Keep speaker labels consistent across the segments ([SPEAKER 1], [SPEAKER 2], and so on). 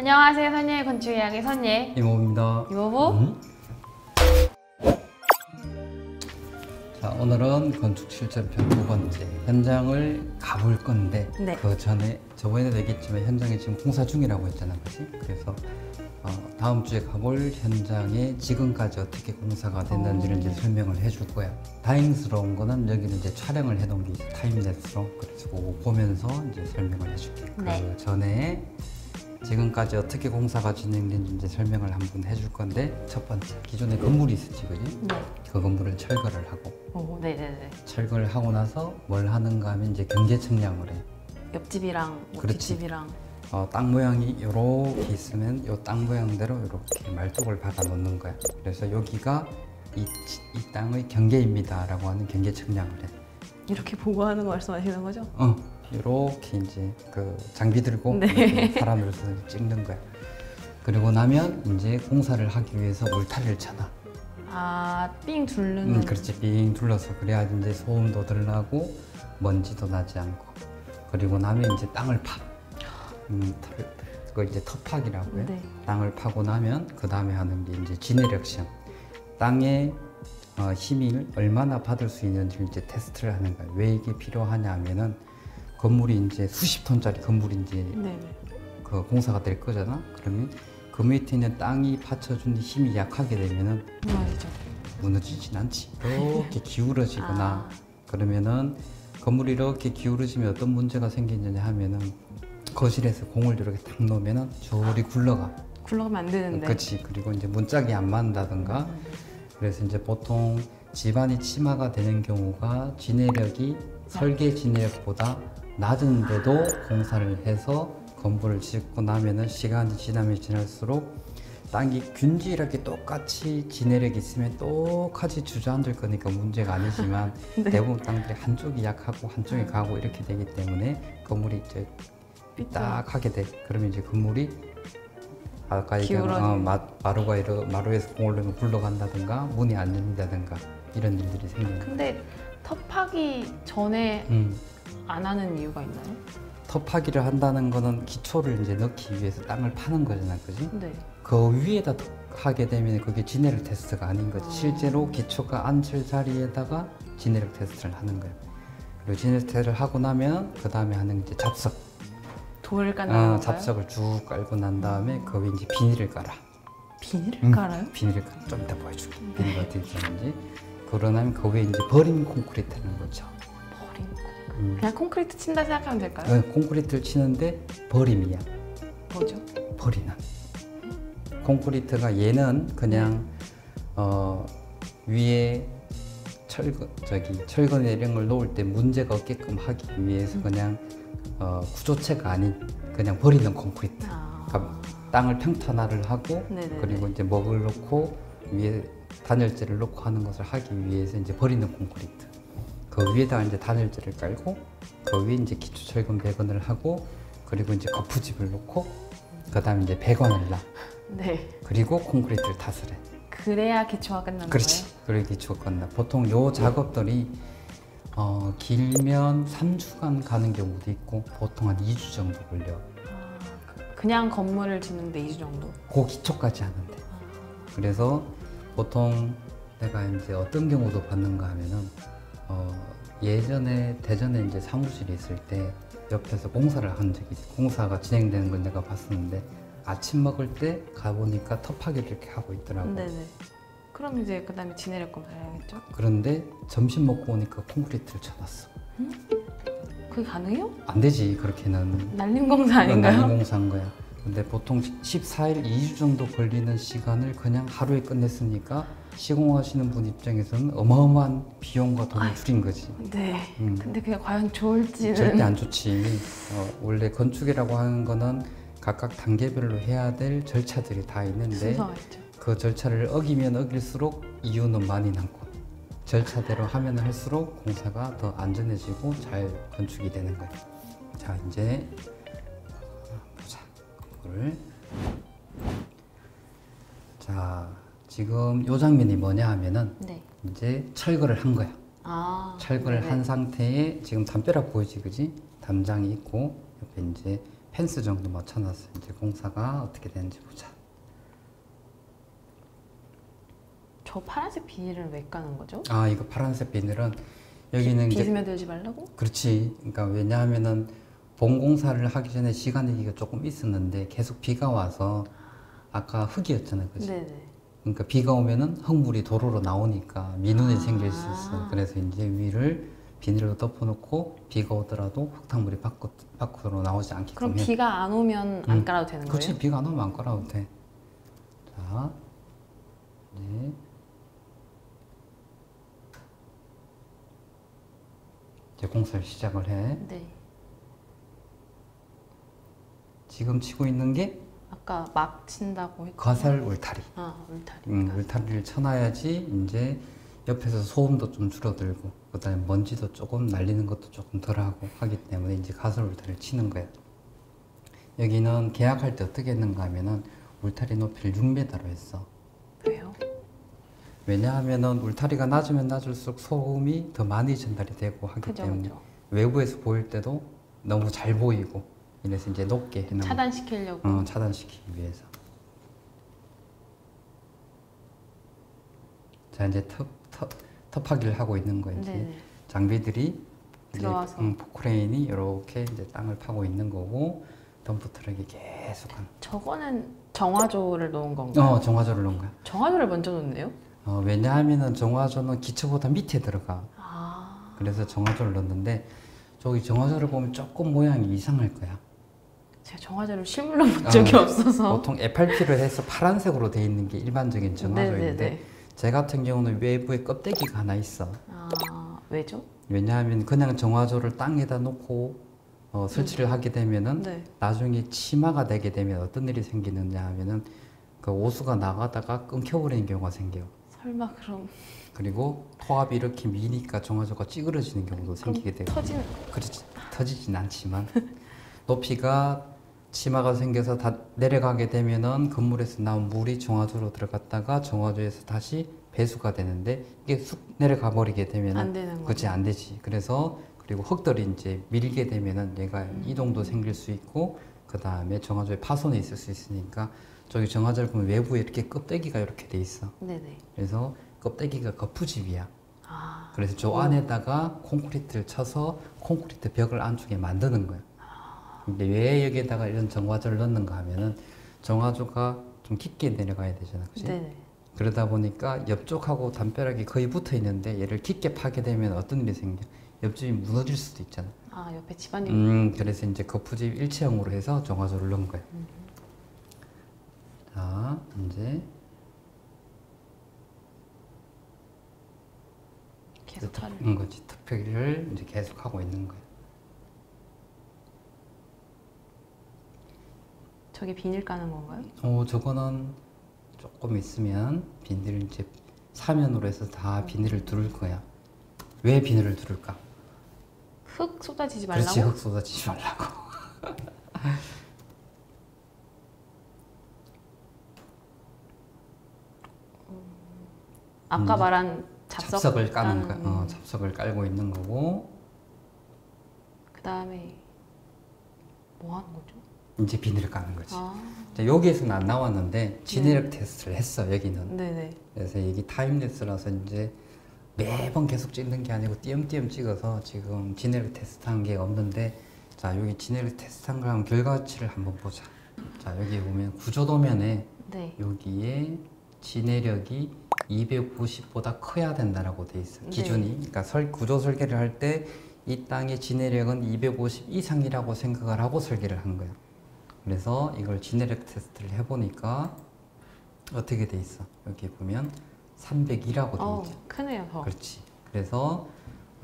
[SPEAKER 1] 안녕하세요. 선예의 건축이야기 선예
[SPEAKER 2] 이모입니다.
[SPEAKER 1] 이모부.
[SPEAKER 2] 자, 오늘은 건축 실전편 두 번째 현장을 가볼 건데
[SPEAKER 1] 네.
[SPEAKER 2] 그 전에 저번에도 얘기했지만 현장에 지금 공사 중이라고 했잖아, 그렇지? 그래서 다음 주에 가볼 현장에 지금까지 어떻게 공사가 됐는지를 이제 설명을 해줄 거야. 다행스러운 거는 여기는 이제 촬영을 해놓은 게 있어, 타임랩스로. 그래서 그거 보면서 이제 설명을 해줄게.
[SPEAKER 1] 네.
[SPEAKER 2] 그 전에 지금까지 어떻게 공사가 진행된지 이제 설명을 한번 해줄 건데, 첫 번째 기존에 건물이 있었지, 그지?
[SPEAKER 1] 네.
[SPEAKER 2] 그 건물을 철거를 하고,
[SPEAKER 1] 오, 네네네.
[SPEAKER 2] 철거를 하고 나서 뭘 하는가 하면 이제 경계 측량을 해.
[SPEAKER 1] 옆집이랑 뭐
[SPEAKER 2] 그렇지.
[SPEAKER 1] 뒷집이랑.
[SPEAKER 2] 땅 모양이 이렇게 있으면 이 땅 모양대로 이렇게 말뚝을 박아 놓는 거야. 그래서 여기가 이 땅의 경계입니다 라고 하는 경계 측량을 해.
[SPEAKER 1] 이렇게 보고 하는 거 말씀하시는 거죠?
[SPEAKER 2] 이렇게 이제 그 장비 들고
[SPEAKER 1] 네.
[SPEAKER 2] 이렇게 사람으로서 찍는 거야. 그리고 나면 이제 공사를 하기 위해서 울타리를 쳐놔.
[SPEAKER 1] 아, 삥 둘르는.
[SPEAKER 2] 그렇지. 빙 둘러서 그래야지 이제 소음도 덜 나고 먼지도 나지 않고. 그리고 나면 이제 땅을 파. 그걸 이제 터파기라고 해.
[SPEAKER 1] 네.
[SPEAKER 2] 땅을 파고 나면 그 다음에 하는 게 이제 지내력 시험. 땅에 힘을 얼마나 받을 수 있는지 이제 테스트를 하는 거야. 왜 이게 필요하냐 하면은 건물이 이제 수십 톤짜리 건물이 이제
[SPEAKER 1] 네네.
[SPEAKER 2] 그 공사가 될 거잖아. 그러면 그 밑에 있는 땅이 받쳐주는 힘이 약하게 되면은
[SPEAKER 1] 무너지죠.
[SPEAKER 2] 무너지진 않지. 이렇게 기울어지거나 그러면은 건물이 이렇게 기울어지면 어떤 문제가 생기느냐 하면은 거실에서 공을 이렇게 탁 놓으면은 저리 굴러가.
[SPEAKER 1] 굴러가면 안 되는데.
[SPEAKER 2] 그렇지. 그리고 이제 문짝이 안 맞는다든가. 그래서 이제 보통 집안이 침하가 되는 경우가 지내력이 설계 지내력보다 낮은데도 공사를 해서 건물을 짓고 나면은 시간이 지나면 지날수록 땅이 균질하게 똑같이 지내력이 있으면 똑같이 주저앉을 거니까 문제가 아니지만
[SPEAKER 1] 네.
[SPEAKER 2] 대부분 땅들이 한쪽이 약하고 한쪽이 강하고 이렇게 되기 때문에 건물이 이제 삐딱하게 돼. 그러면 이제 건물이 아까 얘기한 마루에서 공을 넣으면 굴러간다든가 문이 안 열린다든가 이런 일들이 생기는 거예요.
[SPEAKER 1] 근데 텁하기 전에 안 하는 이유가 있나요?
[SPEAKER 2] 터파기를 한다는 거는 기초를 이제 넣기 위해서 땅을 파는 거잖아, 그지?
[SPEAKER 1] 네.
[SPEAKER 2] 그 위에다 하게 되면 그게 지내력 테스트가 아닌 거지. 실제로 기초가 앉을 자리에다가 지내력 테스트를 하는 거예요. 그리고 지내력 테스트를 하고 나면 그 다음에 하는 게 이제 잡석.
[SPEAKER 1] 돌을 깐다는 건가요?
[SPEAKER 2] 잡석을 쭉 깔고 난 다음에 그 위에 이제 비닐을 깔아.
[SPEAKER 1] 비닐을 깔아요?
[SPEAKER 2] 비닐을 깔아. 좀 이따 보여줄게. 비닐이 어떻게 되는지. 그러고 나면 그 위에 이제 버린 콘크리트를 넣죠.
[SPEAKER 1] 버린 콘크리트. 그냥 콘크리트 친다 생각하면 될까요?
[SPEAKER 2] 콘크리트를 치는데 버림이야.
[SPEAKER 1] 뭐죠?
[SPEAKER 2] 버리는. 콘크리트가 얘는 그냥 위에 철근 이런 걸 놓을 때 문제가 없게끔 하기 위해서 그냥 구조체가 아닌 그냥 버리는 콘크리트. 그러니까 땅을 평탄화를 하고
[SPEAKER 1] 네네네.
[SPEAKER 2] 그리고 이제 먹을 넣고 위에 단열재를 넣고 하는 것을 하기 위해서 이제 버리는 콘크리트. 그 위에다가 이제 단열재를 깔고 그 위에 이제 기초 철근 배관을 하고 그리고 이제 거푸집을 놓고 그다음에 이제 배관을 놔.
[SPEAKER 1] 네.
[SPEAKER 2] 그리고 콘크리트를 탓을 해.
[SPEAKER 1] 그래야 기초가 끝나는
[SPEAKER 2] 그렇지.
[SPEAKER 1] 거예요?
[SPEAKER 2] 그리고 기초가 끝나. 보통 요 작업들이 길면 3주간 가는 경우도 있고 보통 한 2주 정도 걸려.
[SPEAKER 1] 그냥 건물을 짓는데 2주 정도?
[SPEAKER 2] 그 기초까지 하는데. 그래서 보통 내가 이제 어떤 경우도 봤는가 하면은 예전에 대전에 이제 사무실에 있을 때 옆에서 공사를 한 적이 있어. 공사가 진행되는 걸 내가 봤었는데 아침 먹을 때 가보니까 터파기를 이렇게 하고 있더라고.
[SPEAKER 1] 네네. 그럼 이제 그 다음에 지내력 검사를 해야겠죠?
[SPEAKER 2] 그런데 점심 먹고 오니까 콘크리트를 쳐놨어.
[SPEAKER 1] 그게 가능해요?
[SPEAKER 2] 안 되지, 그렇게는.
[SPEAKER 1] 날림 공사 아닌가요?
[SPEAKER 2] 난공사한 거야. 근데 보통 14일, 2주 정도 걸리는 시간을 그냥 하루에 끝냈으니까 시공하시는 분 입장에서는 어마어마한 비용과 돈을 줄인 거지.
[SPEAKER 1] 네. 근데 그게 과연 좋을지는.
[SPEAKER 2] 절대 안 좋지. 원래 건축이라고 하는 거는 각각 단계별로 해야 될 절차들이 다 있는데
[SPEAKER 1] 순서가 있죠.
[SPEAKER 2] 그 절차를 어기면 어길수록 이유는 많이 남고 절차대로 하면 할수록 공사가 더 안전해지고 잘 건축이 되는 거예요. 자, 이제 보자. 그거를. 자, 지금 요 장면이 뭐냐 하면은
[SPEAKER 1] 네.
[SPEAKER 2] 이제 철거를 한 거야.
[SPEAKER 1] 네네.
[SPEAKER 2] 한 상태에 지금 담벼락 보이지, 그지? 담장이 있고 옆에 이제 펜스 정도 맞춰놨어요. 이제 공사가 어떻게 되는지 보자.
[SPEAKER 1] 저 파란색 비닐은 왜 까는 거죠?
[SPEAKER 2] 아, 이거 파란색 비닐은 여기는
[SPEAKER 1] 비
[SPEAKER 2] 이제
[SPEAKER 1] 스며들지 말라고?
[SPEAKER 2] 그렇지. 그러니까 왜냐하면은 본 공사를 하기 전에 시간 얘기가 조금 있었는데 계속 비가 와서 아까 흙이었잖아요, 그지?
[SPEAKER 1] 네네.
[SPEAKER 2] 그러니까 비가 오면은 흙물이 도로로 나오니까 민원이 생길 수 있어. 그래서 이제 위를 비닐로 덮어놓고 비가 오더라도 흙탕물이 밖으로 나오지 않게끔
[SPEAKER 1] 그럼
[SPEAKER 2] 해.
[SPEAKER 1] 비가 안 오면 안 깔아도 되는
[SPEAKER 2] 그렇지.
[SPEAKER 1] 거예요?
[SPEAKER 2] 비가 안 오면 안 깔아도 돼. 자, 네. 이제 공사를 시작을 해.
[SPEAKER 1] 네.
[SPEAKER 2] 지금 치고 있는 게
[SPEAKER 1] 아까 막 친다고 했죠?
[SPEAKER 2] 가설 울타리.
[SPEAKER 1] 아, 울타리.
[SPEAKER 2] 울타리를 쳐놔야지 이제 옆에서 소음도 좀 줄어들고 그다음에 먼지도 조금 날리는 것도 조금 덜하고 하기 때문에 이제 가설 울타리를 치는 거야. 여기는 계약할 때 어떻게 했는가 하면은 울타리 높이를 6m로 했어.
[SPEAKER 1] 왜요?
[SPEAKER 2] 왜냐하면은 울타리가 낮으면 낮을수록 소음이 더 많이 전달이 되고 하기
[SPEAKER 1] 그죠,
[SPEAKER 2] 때문에
[SPEAKER 1] 그죠.
[SPEAKER 2] 외부에서 보일 때도 너무 잘 보이고 이래서 이제 높게 해놓은
[SPEAKER 1] 차단시키려고.
[SPEAKER 2] 차단시키기 위해서. 자, 이제 터파기를 하고 있는 거예요. 이제
[SPEAKER 1] 네네.
[SPEAKER 2] 장비들이
[SPEAKER 1] 들어와서.
[SPEAKER 2] 이제 포크레인이 이렇게 이제 땅을 파고 있는 거고 덤프 트럭이 계속
[SPEAKER 1] 저거는 정화조를 놓은 건가요?
[SPEAKER 2] 정화조를 놓은 거야.
[SPEAKER 1] 정화조를 먼저 놓네요?
[SPEAKER 2] 왜냐하면은 정화조는 기초보다 밑에 들어가.
[SPEAKER 1] 아,
[SPEAKER 2] 그래서 정화조를 넣는데 저기 정화조를 보면 조금 모양이 이상할 거야.
[SPEAKER 1] 제가 정화조를 실물로 본 적이 없어서.
[SPEAKER 2] 보통 FRP를 해서 파란색으로 돼 있는 게 일반적인 정화조인데
[SPEAKER 1] 네네네.
[SPEAKER 2] 제 같은 경우는 외부에 껍데기가 하나 있어.
[SPEAKER 1] 아, 왜죠?
[SPEAKER 2] 왜냐하면 그냥 정화조를 땅에다 놓고 설치를 하게 되면은
[SPEAKER 1] 네.
[SPEAKER 2] 나중에 치마가 되게 되면 어떤 일이 생기느냐 하면은 그 오수가 나가다가 끊겨버리는 경우가 생겨요.
[SPEAKER 1] 설마 그럼
[SPEAKER 2] 그리고 토압이 이렇게 미니까 정화조가 찌그러지는 경우도 생기게 되고. 그렇지, 터지진 않지만 높이가 치마가 생겨서 다 내려가게 되면은 건물에서 나온 물이 정화조로 들어갔다가 정화조에서 다시 배수가 되는데 이게 쑥 내려가 버리게 되면은
[SPEAKER 1] 안 되는 거죠.
[SPEAKER 2] 그렇지, 안 되지. 그래서 그리고 흙들이 이제 밀게 되면은 얘가 이동도 생길 수 있고 그 다음에 정화조에 파손이 있을 수 있으니까 저기 정화조를 보면 외부에 이렇게 껍데기가 이렇게 돼 있어.
[SPEAKER 1] 네네.
[SPEAKER 2] 그래서 껍데기가 거푸집이야.
[SPEAKER 1] 아,
[SPEAKER 2] 그래서 저 안에다가 콘크리트를 쳐서 콘크리트 벽을 안쪽에 만드는 거야. 근데 왜 여기에다가 이런 정화조를 넣는가 하면은 정화조가 좀 깊게 내려가야 되잖아, 그지?
[SPEAKER 1] 네네.
[SPEAKER 2] 그러다 보니까 옆쪽하고 담벼락이 거의 붙어 있는데 얘를 깊게 파게 되면 어떤 일이 생겨? 옆집이 무너질 수도 있잖아.
[SPEAKER 1] 아, 옆에 집안이.
[SPEAKER 2] 그래서 이제 거푸집 일체형으로 해서 정화조를 넣은 거야. 자, 이제
[SPEAKER 1] 계속 하는
[SPEAKER 2] 거지. 터프기를 이제 계속 하고 있는 거야.
[SPEAKER 1] 저게 비닐 까는 건가요?
[SPEAKER 2] 저거는 조금 있으면 비닐을 이제 사면으로 해서 다 비닐을 두를 거야. 왜 비닐을 두를까?
[SPEAKER 1] 흙 쏟아지지 말라고?
[SPEAKER 2] 그렇지, 흙 쏟아지지 말라고.
[SPEAKER 1] 아까 말한
[SPEAKER 2] 잡석을 까는 거야.
[SPEAKER 1] 까는,
[SPEAKER 2] 잡석을 깔고 있는 거고
[SPEAKER 1] 그 다음에 뭐 하는 거죠?
[SPEAKER 2] 이제 비닐을 까는 거지.
[SPEAKER 1] 아,
[SPEAKER 2] 자, 여기에서는 안 나왔는데 진해력 테스트를 했어, 여기는.
[SPEAKER 1] 네네.
[SPEAKER 2] 그래서 이게 타임랩스라서 이제 매번 계속 찍는 게 아니고 띄엄띄엄 찍어서 지금 진해력 테스트한 게 없는데, 자, 여기 진해력 테스트한 거랑 결과치를 한번 보자. 자, 여기 보면 구조도면에
[SPEAKER 1] 네.
[SPEAKER 2] 여기에 진해력이 250보다 커야 된다라고 돼 있어, 기준이.
[SPEAKER 1] 네.
[SPEAKER 2] 그러니까 구조 설계를 할 때 이 땅의 진해력은 250 이상이라고 생각을 하고 설계를 한 거야. 그래서 이걸 진해력 테스트를 해보니까 어떻게 돼 있어? 여기 보면 302라고 돼 있죠.
[SPEAKER 1] 크네요, 더.
[SPEAKER 2] 그렇지. 그래서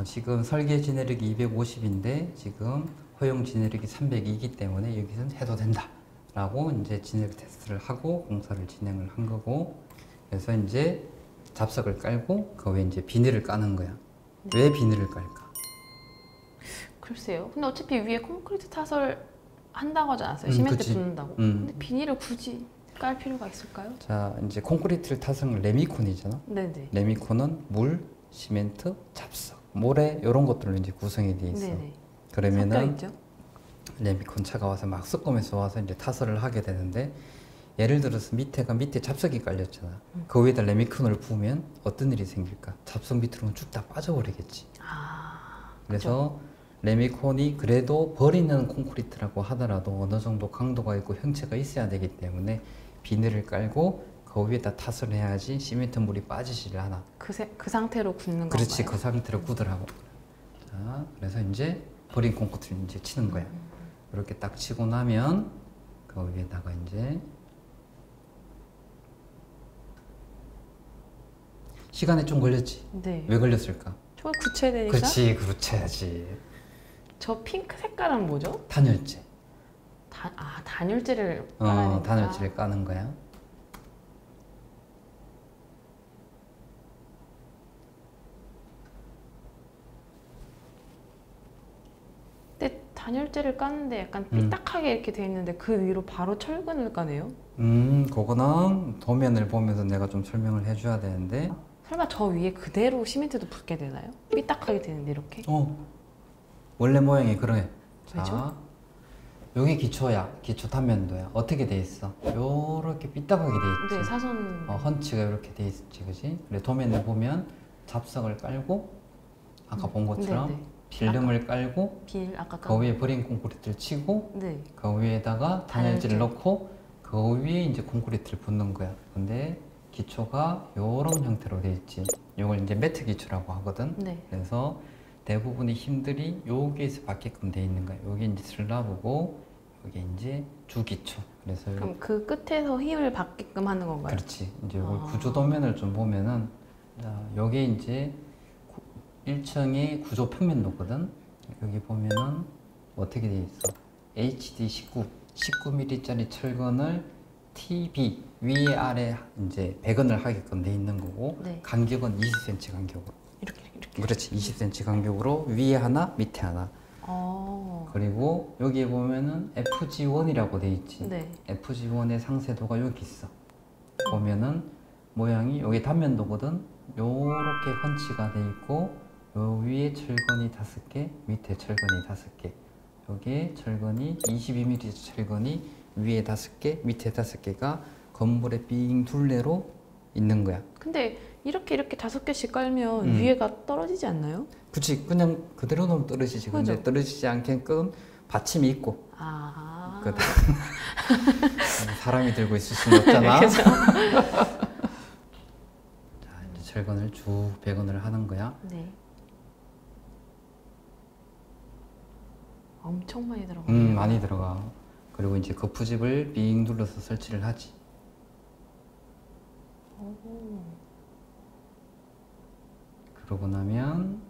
[SPEAKER 2] 지금 설계 진해력이 250인데 지금 허용 진해력이 302이기 때문에 여기서는 해도 된다 라고 이제 진해력 테스트를 하고 공사를 진행을 한 거고, 그래서 이제 잡석을 깔고 그 위에 이제 비닐을 까는 거야.
[SPEAKER 1] 네.
[SPEAKER 2] 왜 비닐을 깔까?
[SPEAKER 1] 글쎄요. 근데 어차피 위에 콘크리트 타설 한다고 하지 않았어요? 시멘트
[SPEAKER 2] 그치.
[SPEAKER 1] 붓는다고. 근데 비닐을 굳이 깔 필요가 있을까요?
[SPEAKER 2] 자, 이제 콘크리트를 타서는 레미콘이잖아.
[SPEAKER 1] 네네.
[SPEAKER 2] 레미콘은 물, 시멘트, 잡석, 모래 이런 것들로 이제 구성이 돼 있어.
[SPEAKER 1] 네네.
[SPEAKER 2] 그러면은
[SPEAKER 1] 섞여 있죠?
[SPEAKER 2] 레미콘 차가 와서 막 섞으면서 와서 이제 타설을 하게 되는데, 예를 들어서 밑에 잡석이 깔렸잖아. 그 위에다 레미콘을 부으면 어떤 일이 생길까? 잡석 밑으로는 쭉 다 빠져버리겠지. 그래서 레미콘이 그래도 버리는 콘크리트라고 하더라도 어느 정도 강도가 있고 형체가 있어야 되기 때문에 비닐을 깔고 그 위에다 탓을 해야지 시멘트 물이 빠지질 않아.
[SPEAKER 1] 그 상태로 굳는
[SPEAKER 2] 그렇지,
[SPEAKER 1] 건가요?
[SPEAKER 2] 그 상태로 굳으라고. 자, 그래서 이제 버린 콘크리트를 이제 치는 거야. 이렇게 딱 치고 나면 그 위에다가 이제 시간이 좀 걸렸지.
[SPEAKER 1] 네.
[SPEAKER 2] 왜 걸렸을까?
[SPEAKER 1] 저걸 굳혀야 되니까.
[SPEAKER 2] 그렇지, 그렇지.
[SPEAKER 1] 저 핑크 색깔은 뭐죠?
[SPEAKER 2] 단열재.
[SPEAKER 1] 단열재를 깔아야 되니까.
[SPEAKER 2] 단열재를 까는 거야.
[SPEAKER 1] 근데 단열재를 까는데 약간 삐딱하게 이렇게 돼 있는데 그 위로 바로 철근을 까네요?
[SPEAKER 2] 그거는 도면을 보면서 내가 좀 설명을 해줘야 되는데.
[SPEAKER 1] 설마 저 위에 그대로 시멘트도 붓게 되나요? 삐딱하게 되는데 이렇게?
[SPEAKER 2] 원래 모양이 그래.
[SPEAKER 1] 왜죠?
[SPEAKER 2] 자, 여기 기초야. 기초 단면도야. 어떻게 돼 있어? 요렇게 삐딱하게 돼 있지.
[SPEAKER 1] 네, 사선.
[SPEAKER 2] 헌치가 이렇게 돼 있지, 그지? 그래, 도면을 보면 잡석을 깔고 아까 본 것처럼
[SPEAKER 1] 네, 네.
[SPEAKER 2] 필름을 깔고
[SPEAKER 1] 아까
[SPEAKER 2] 그 위에 버린 콘크리트를 치고
[SPEAKER 1] 네.
[SPEAKER 2] 그 위에다가 단열재를
[SPEAKER 1] 단열재.
[SPEAKER 2] 넣고 그 위에 이제 콘크리트를 붓는 거야. 근데 기초가 요런 형태로 돼 있지. 요걸 이제 매트 기초라고 하거든.
[SPEAKER 1] 네.
[SPEAKER 2] 그래서 대부분의 힘들이 여기에서 받게끔 돼 있는 거야. 여기 이제 슬라브고 여기 이제 주기초. 그래서
[SPEAKER 1] 그럼 그 끝에서 힘을 받게끔 하는 건가요?
[SPEAKER 2] 그렇지. 이제 여기 구조도면을 좀 보면은, 자, 여기 이제 1층이 구조 평면도거든. 여기 보면은 어떻게 돼 있어? HD 19mm짜리 철근을 TB 위에 아래 이제 배건을 하게끔 돼 있는 거고,
[SPEAKER 1] 네.
[SPEAKER 2] 간격은 20cm 간격으로.
[SPEAKER 1] 이렇게.
[SPEAKER 2] 그렇지, 20cm 간격으로 위에 하나, 밑에 하나. 그리고 여기에 보면은 FG1이라고 돼 있지.
[SPEAKER 1] 네.
[SPEAKER 2] FG1의 상세도가 여기 있어. 보면은 모양이 여기 단면도거든. 요렇게 헌치가 돼 있고, 요 위에 철근이 5개, 밑에 철근이 5개. 여기에 철근이 22mm 철근이 위에 5개, 밑에 5개가 건물의 빙 둘레로 있는 거야.
[SPEAKER 1] 근데 이렇게 5개씩 깔면 위에가 떨어지지 않나요?
[SPEAKER 2] 그치, 그냥 그대로 놓으면 떨어지지. 근데
[SPEAKER 1] 그죠?
[SPEAKER 2] 떨어지지 않게끔 받침이 있고. 그 사람이 들고 있을 수는 없잖아.
[SPEAKER 1] 그죠?
[SPEAKER 2] 자, 이제 철근을 쭉 배건을 하는 거야.
[SPEAKER 1] 네. 엄청 많이 들어가네요.
[SPEAKER 2] 많이 들어가. 그리고 이제 거푸집을 빙 눌러서 설치를 하지. 그러고 나면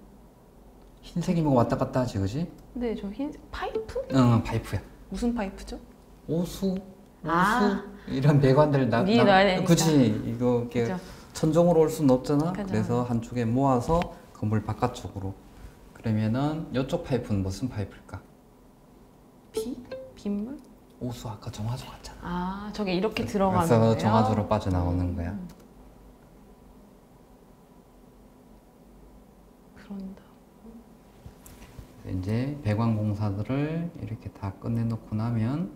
[SPEAKER 2] 흰색이 뭐 왔다 갔다 하지, 그지?
[SPEAKER 1] 네, 저 흰색 파이프?
[SPEAKER 2] 응, 파이프야.
[SPEAKER 1] 무슨 파이프죠?
[SPEAKER 2] 오수 이런 배관들
[SPEAKER 1] 위에 넣어야 되니까.
[SPEAKER 2] 그치, 이거 이렇게
[SPEAKER 1] 그죠?
[SPEAKER 2] 천정으로 올 수는 없잖아.
[SPEAKER 1] 그죠.
[SPEAKER 2] 그래서 한쪽에 모아서 건물 바깥쪽으로. 그러면은 이쪽 파이프는 무슨 파이프일까?
[SPEAKER 1] 빗물?
[SPEAKER 2] 오수 아까 정화조 같잖아.
[SPEAKER 1] 저게 이렇게 들어가는
[SPEAKER 2] 그래서
[SPEAKER 1] 거예요?
[SPEAKER 2] 정화조로 빠져나오는 거야.
[SPEAKER 1] 그런다.
[SPEAKER 2] 이제 배관 공사들을 이렇게 다 끝내놓고 나면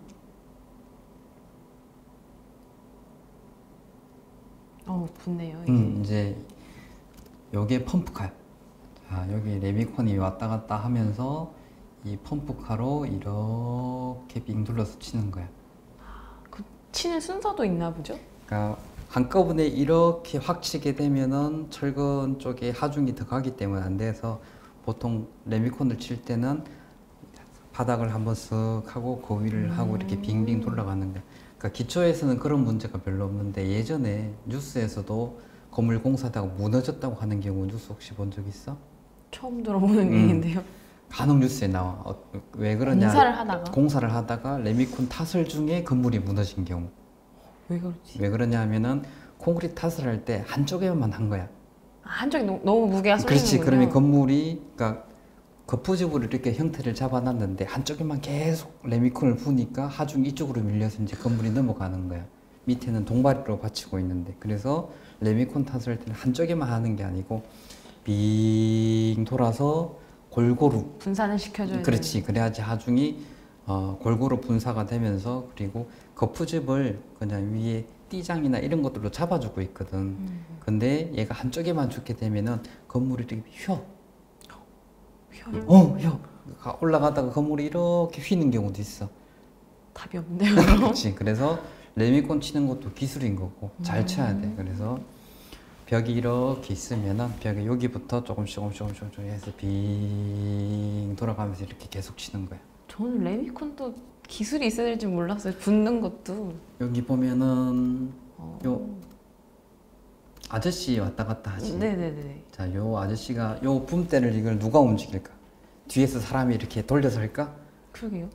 [SPEAKER 1] 붙네요. 이게.
[SPEAKER 2] 이제 여기에 펌프카야. 자, 여기 레미콘이 왔다 갔다 하면서 이 펌프카로 이렇게 빙 둘러서 치는 거야.
[SPEAKER 1] 그 치는 순서도 있나 보죠?
[SPEAKER 2] 그러니까 한꺼번에 이렇게 확 치게 되면은 철근 쪽에 하중이 더 가기 때문에 안 돼서 보통 레미콘을 칠 때는 바닥을 한번 쓱 하고 그 위를 하고 이렇게 빙빙 돌아가는 거야. 그러니까 기초에서는 그런 문제가 별로 없는데 예전에 뉴스에서도 건물 공사하다가 무너졌다고 하는 경우 뉴스 혹시 본 적 있어?
[SPEAKER 1] 처음 들어보는 얘기인데요.
[SPEAKER 2] 간혹 뉴스에 나와. 왜 그러냐? 공사를 하다가 레미콘 타설 중에 건물이 무너진 경우.
[SPEAKER 1] 왜 그렇지?
[SPEAKER 2] 왜 그러냐 하면은 콘크리트 탓을 할 때 한쪽에만 한 거야.
[SPEAKER 1] 한쪽이 너무 무게가 쏠리는군요.
[SPEAKER 2] 그렇지. 그러면 건물이 그러니까 거푸집으로 이렇게 형태를 잡아놨는데 한쪽에만 계속 레미콘을 부으니까 하중 이쪽으로 밀려서 이제 건물이 넘어가는 거야. 밑에는 동바리로 받치고 있는데, 그래서 레미콘 탓을 할 때는 한쪽에만 하는 게 아니고 빙 돌아서 골고루
[SPEAKER 1] 분산을 시켜줘야
[SPEAKER 2] 그렇지. 그래야지 하중이 골고루 분사가 되면서 그리고 거푸집을 그냥 위에 띠장이나 이런 것들로 잡아주고 있거든. 근데 얘가 한쪽에만 죽게 되면은 건물이 이렇게 휘어.
[SPEAKER 1] 휘어요?
[SPEAKER 2] 휘어. 올라가다가 건물이 이렇게 휘는 경우도 있어.
[SPEAKER 1] 답이 없네요.
[SPEAKER 2] 그렇지. 그래서 레미콘 치는 것도 기술인 거고 잘 쳐야 돼. 그래서 벽이 이렇게 있으면은 벽에 여기부터 조금씩 해서 빙 돌아가면서 이렇게 계속 치는 거야.
[SPEAKER 1] 저는 레미콘도 기술이 있어야 될 줄 몰랐어요. 붓는 것도.
[SPEAKER 2] 여기 보면은 요 아저씨 왔다 갔다 하지.
[SPEAKER 1] 네네네.
[SPEAKER 2] 자, 요 아저씨가 요 붐대를 이걸 누가 움직일까? 뒤에서 사람이 이렇게 돌려서 할까?
[SPEAKER 1] 그러게요.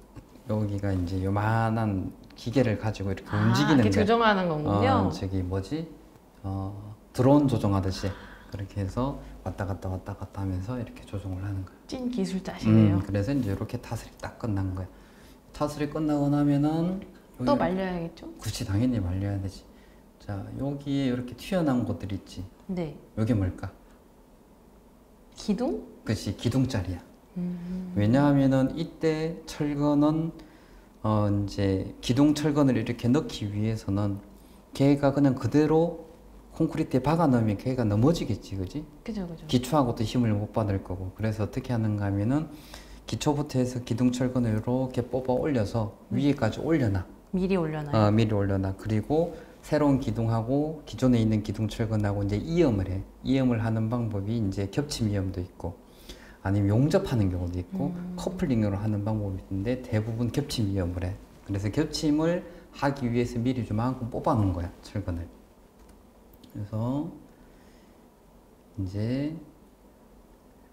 [SPEAKER 2] 여기가 이제 요만한 기계를 가지고 이렇게 움직이는
[SPEAKER 1] 이렇게
[SPEAKER 2] 거야.
[SPEAKER 1] 조정하는 거군요.
[SPEAKER 2] 저기 뭐지? 드론 조종하듯이 그렇게 해서 왔다 갔다 하면서 이렇게 조종을 하는 거야.
[SPEAKER 1] 찐 기술자시네요.
[SPEAKER 2] 그래서 이제 이렇게 타설이 딱 끝난 거야. 타설이 끝나고 나면은
[SPEAKER 1] 또 말려야겠죠?
[SPEAKER 2] 그렇지, 당연히 말려야 되지. 자, 여기에 이렇게 튀어나온 것들 있지.
[SPEAKER 1] 네.
[SPEAKER 2] 여기 뭘까?
[SPEAKER 1] 기둥?
[SPEAKER 2] 그렇지, 기둥자리야. 왜냐하면은 이때 철근은 이제 기둥 철근을 이렇게 넣기 위해서는 걔가 그냥 그대로 콘크리트에 박아 넣으면 걔가 넘어지겠지, 그지?
[SPEAKER 1] 그죠.
[SPEAKER 2] 기초하고도 힘을 못 받을 거고. 그래서 어떻게 하는가 하면은 기초부터 해서 기둥 철근을 이렇게 뽑아 올려서 위에까지 올려놔.
[SPEAKER 1] 미리 올려놔요?
[SPEAKER 2] 미리 올려놔. 그리고 새로운 기둥하고 기존에 있는 기둥 철근하고 이제 이염을 해. 이염을 하는 방법이 이제 겹침 이염도 있고 아니면 용접하는 경우도 있고 커플링으로 하는 방법이 있는데 대부분 겹침 이염을 해. 그래서 겹침을 하기 위해서 미리 좀 한큼 뽑아 놓은 거야, 철근을. 그래서 이제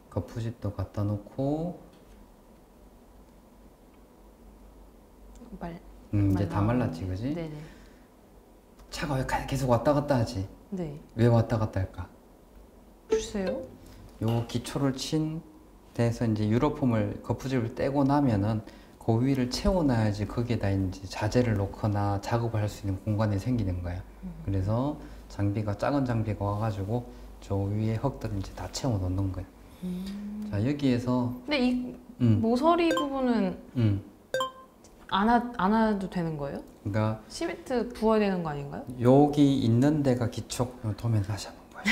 [SPEAKER 2] 거푸집도 갖다 놓고 이제 다 말랐지, 그지?
[SPEAKER 1] 네네.
[SPEAKER 2] 차가 왜 계속 왔다 갔다 하지?
[SPEAKER 1] 네.
[SPEAKER 2] 왜 왔다 갔다 할까?
[SPEAKER 1] 글쎄요.
[SPEAKER 2] 요 기초를 친 데서 이제 유로폼을 거푸집을 떼고 나면은 그 위를 채워놔야지 거기에다 이제 자재를 놓거나 작업을 할 수 있는 공간이 생기는 거야. 그래서 장비가 작은 장비가 와가지고 저 위에 흙들을 이제 다 채워 놓는 거야. 자, 여기에서
[SPEAKER 1] 근데 이 모서리 부분은 안 와도 되는 거예요?
[SPEAKER 2] 그러니까
[SPEAKER 1] 시멘트 부어야 되는 거 아닌가요?
[SPEAKER 2] 여기 있는 데가 기초 도면 다시 한번 봐요.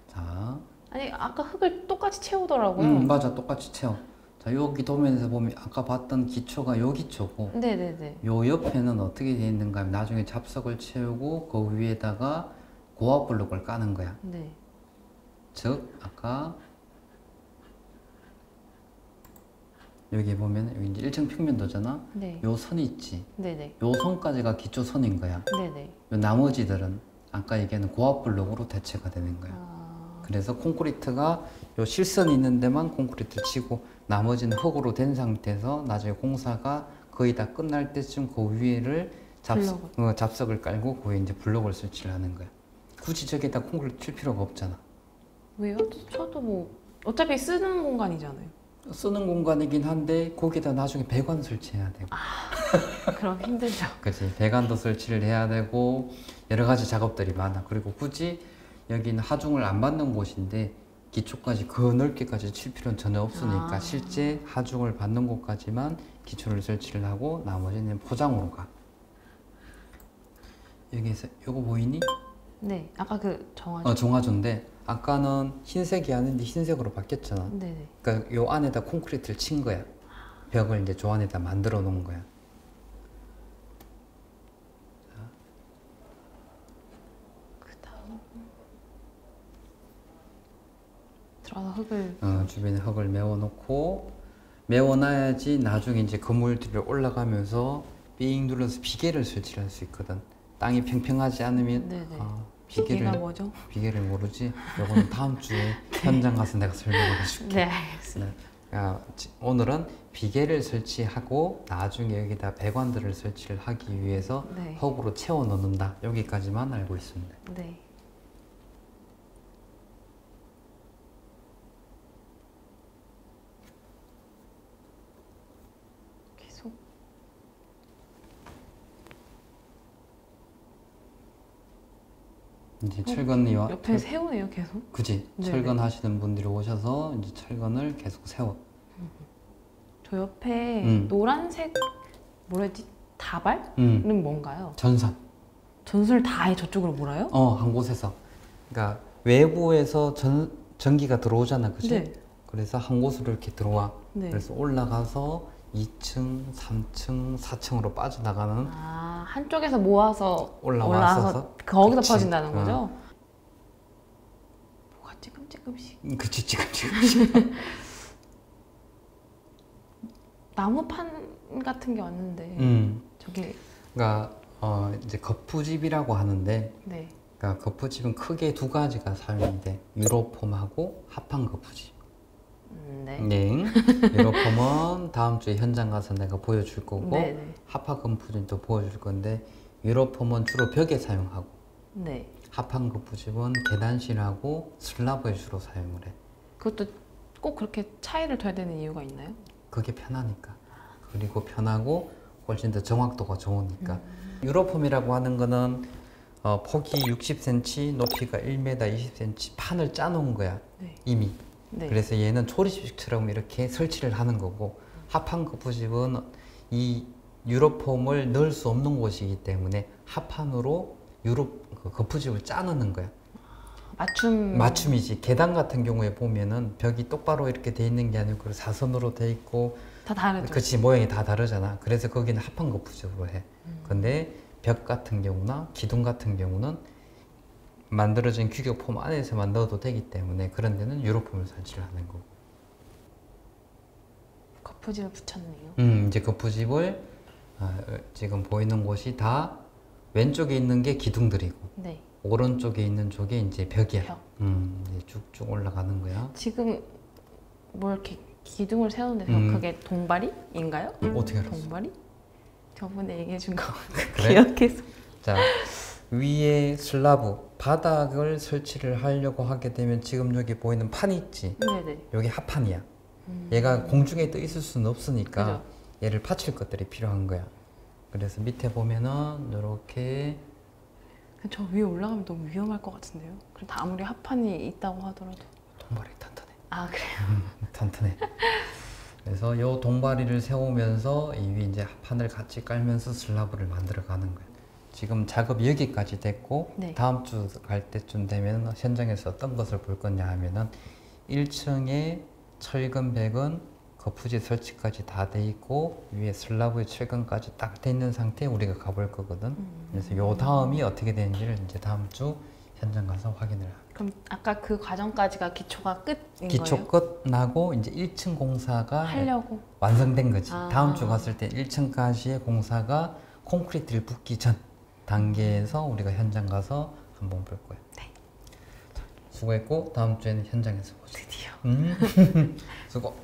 [SPEAKER 2] 자,
[SPEAKER 1] 아니 아까 흙을 똑같이 채우더라고요.
[SPEAKER 2] 맞아, 똑같이 채워. 자, 여기 도면에서 보면 아까 봤던 기초가 요 기초고
[SPEAKER 1] 네네네.
[SPEAKER 2] 요 옆에는 어떻게 되어 있는가 하면 나중에 잡석을 채우고 그 위에다가 고압 블록을 까는 거야.
[SPEAKER 1] 네.
[SPEAKER 2] 즉 아까 여기 보면 여기 이제 1층 평면도잖아.
[SPEAKER 1] 네.
[SPEAKER 2] 요 선이 있지.
[SPEAKER 1] 네네.
[SPEAKER 2] 요 선까지가 기초 선인 거야.
[SPEAKER 1] 네네.
[SPEAKER 2] 요 나머지들은 아까 얘기하는 고압 블록으로 대체가 되는 거야.
[SPEAKER 1] 아...
[SPEAKER 2] 그래서 콘크리트가 요 실선이 있는 데만 콘크리트 치고 나머지는 흙으로 된 상태에서 나중에 공사가 거의 다 끝날 때쯤 그 위에를 잡석을 깔고 거기에 이제 블록을 설치를 하는 거야. 굳이 저기에다 콘크리트 칠 필요가 없잖아.
[SPEAKER 1] 왜요? 저도 뭐 어차피 쓰는 공간이잖아요.
[SPEAKER 2] 쓰는 공간이긴 한데 거기다 나중에 배관 설치해야 되고.
[SPEAKER 1] 그럼 힘들죠.
[SPEAKER 2] 그치, 배관도 설치를 해야 되고 여러 가지 작업들이 많아. 그리고 굳이 여기는 하중을 안 받는 곳인데 기초까지 그 넓게까지 칠 필요는 전혀 없으니까 실제 하중을 받는 곳까지만 기초를 설치를 하고 나머지는 포장으로 가. 여기서 요거 보이니?
[SPEAKER 1] 네, 아까 그 정화조.
[SPEAKER 2] 정화조인데 아까는 흰색이 아닌데 흰색으로 바뀌었잖아.
[SPEAKER 1] 네네.
[SPEAKER 2] 그러니까 요 안에다 콘크리트를 친 거야. 벽을 이제 저 안에다 만들어 놓은 거야.
[SPEAKER 1] 그다음 들어가서 흙을
[SPEAKER 2] 주변에 흙을 메워놓고 메워놔야지 나중에 이제 건물들을 올라가면서 삥 눌러서 비계를 설치를 할 수 있거든. 땅이 평평하지 않으면
[SPEAKER 1] 네네.
[SPEAKER 2] 비계를
[SPEAKER 1] 뭐죠?
[SPEAKER 2] 비계를 모르지. 요거는 다음 주에 현장 가서 내가 설명해 줄게.
[SPEAKER 1] 네, 알겠습니다.
[SPEAKER 2] 오늘은 비계를 설치하고 나중에 여기다 배관들을 설치를 하기 위해서
[SPEAKER 1] 네.
[SPEAKER 2] 흙으로 채워 넣는다. 여기까지만 알고 있습니다.
[SPEAKER 1] 네. 계속
[SPEAKER 2] 이제 철근이
[SPEAKER 1] 옆에 세우네요, 계속.
[SPEAKER 2] 그지?
[SPEAKER 1] 네네.
[SPEAKER 2] 철근 하시는 분들이 오셔서 이제 철근을 계속 세워.
[SPEAKER 1] 저 옆에
[SPEAKER 2] 음.
[SPEAKER 1] 노란색 뭐라 해야지? 다발은 뭔가요?
[SPEAKER 2] 전선.
[SPEAKER 1] 전선을 다 아예 저쪽으로 몰아요?
[SPEAKER 2] 한 곳에서. 그러니까 외부에서 전기가 들어오잖아, 그치?
[SPEAKER 1] 네.
[SPEAKER 2] 그래서 한 곳으로 이렇게 들어와.
[SPEAKER 1] 네.
[SPEAKER 2] 그래서 올라가서 2층, 3층, 4층으로 빠져나가는
[SPEAKER 1] 아, 한쪽에서 모아서
[SPEAKER 2] 올라와서
[SPEAKER 1] 거기서
[SPEAKER 2] 그치.
[SPEAKER 1] 퍼진다는 거죠? 뭐가 찌끔찌끔씩.
[SPEAKER 2] 그치, 지금.
[SPEAKER 1] 나무판 같은 게 왔는데 저게
[SPEAKER 2] 그러니까 이제 거푸집이라고 하는데,
[SPEAKER 1] 네.
[SPEAKER 2] 그러니까 거푸집은 크게 두 가지가 사용이 돼. 유로폼하고 합판 거푸집.
[SPEAKER 1] 네.
[SPEAKER 2] 네. 유로폼은 다음 주에 현장 가서 내가 보여줄 거고,
[SPEAKER 1] 네.
[SPEAKER 2] 합판 거푸집은 또 보여줄 건데, 유로폼은 주로 벽에 사용하고,
[SPEAKER 1] 네.
[SPEAKER 2] 합판 거푸집은 계단실하고 슬라브에 주로 사용을 해.
[SPEAKER 1] 그것도 꼭 그렇게 차이를 둬야 되는 이유가 있나요?
[SPEAKER 2] 그게 편하니까. 그리고 편하고 훨씬 더 정확도가 좋으니까. 유로폼이라고 하는 거는 폭이 60cm, 높이가 1m 20cm 판을 짜놓은 거야.
[SPEAKER 1] 네.
[SPEAKER 2] 이미.
[SPEAKER 1] 네.
[SPEAKER 2] 그래서 얘는 초리식처럼 이렇게 설치를 하는 거고, 합판 거푸집은 이 유로폼을 넣을 수 없는 곳이기 때문에 합판으로 거푸집을 짜놓는 거야. 맞춤이지. 계단 같은 경우에 보면은 벽이 똑바로 이렇게 돼 있는 게 아니고 사선으로 돼 있고
[SPEAKER 1] 다 다르죠.
[SPEAKER 2] 그치, 모양이 다 다르잖아. 그래서 거기는 합판 거푸집으로 해. 근데 벽 같은 경우나 기둥 같은 경우는 만들어진 규격폼 안에서만 넣어도 되기 때문에 그런 데는 유로폼을 설치를 하는 거고.
[SPEAKER 1] 거푸집을 붙였네요.
[SPEAKER 2] 이제 거푸집을 지금 보이는 곳이 다 왼쪽에 있는 게 기둥들이고,
[SPEAKER 1] 네.
[SPEAKER 2] 오른쪽에 있는 쪽에 이제 벽이야.
[SPEAKER 1] 벽.
[SPEAKER 2] 이제 쭉쭉 올라가는 거야.
[SPEAKER 1] 지금 뭐 이렇게 기둥을 세우는데 그게 동바리인가요?
[SPEAKER 2] 어떻게 알았어?
[SPEAKER 1] 동바리? 저번에 얘기해 준 거
[SPEAKER 2] 그래?
[SPEAKER 1] 기억해서.
[SPEAKER 2] 자, 위에 슬라브, 바닥을 설치를 하려고 하게 되면 지금 여기 보이는 판이 있지?
[SPEAKER 1] 네네.
[SPEAKER 2] 여기 합판이야. 얘가 공중에 떠 있을 수는 없으니까
[SPEAKER 1] 그죠.
[SPEAKER 2] 얘를 받칠 것들이 필요한 거야. 그래서 밑에 보면은 이렇게
[SPEAKER 1] 저 위에 올라가면 너무 위험할 것 같은데요? 그래도 아무리 합판이 있다고 하더라도.
[SPEAKER 2] 동바리 탄탄해.
[SPEAKER 1] 아 그래요?
[SPEAKER 2] 탄탄해. 그래서 요 동바리를 세우면서 이 위에 이제 합판을 같이 깔면서 슬라브를 만들어 가는 거야. 지금 작업이 여기까지 됐고,
[SPEAKER 1] 네.
[SPEAKER 2] 다음 주 갈 때쯤 되면 현장에서 어떤 것을 볼 거냐 하면은 1층에 철근 벽은 거푸집 설치까지 다 돼 있고 위에 슬라브의 철근까지 딱 돼 있는 상태에 우리가 가볼 거거든. 그래서 요 다음이 어떻게 되는지를 이제 다음 주 현장 가서 확인을 합니다.
[SPEAKER 1] 그럼 아까 그 과정까지가 기초가 끝인
[SPEAKER 2] 기초
[SPEAKER 1] 거예요?
[SPEAKER 2] 끝나고 이제 1층 공사가
[SPEAKER 1] 하려고?
[SPEAKER 2] 완성된 거지.
[SPEAKER 1] 아.
[SPEAKER 2] 다음 주 갔을 때 1층까지의 공사가 콘크리트를 붓기 전 단계에서 우리가 현장 가서 한번 볼 거야.
[SPEAKER 1] 네.
[SPEAKER 2] 수고했고 다음 주에는 현장에서 보자.
[SPEAKER 1] 드디어.
[SPEAKER 2] 수고.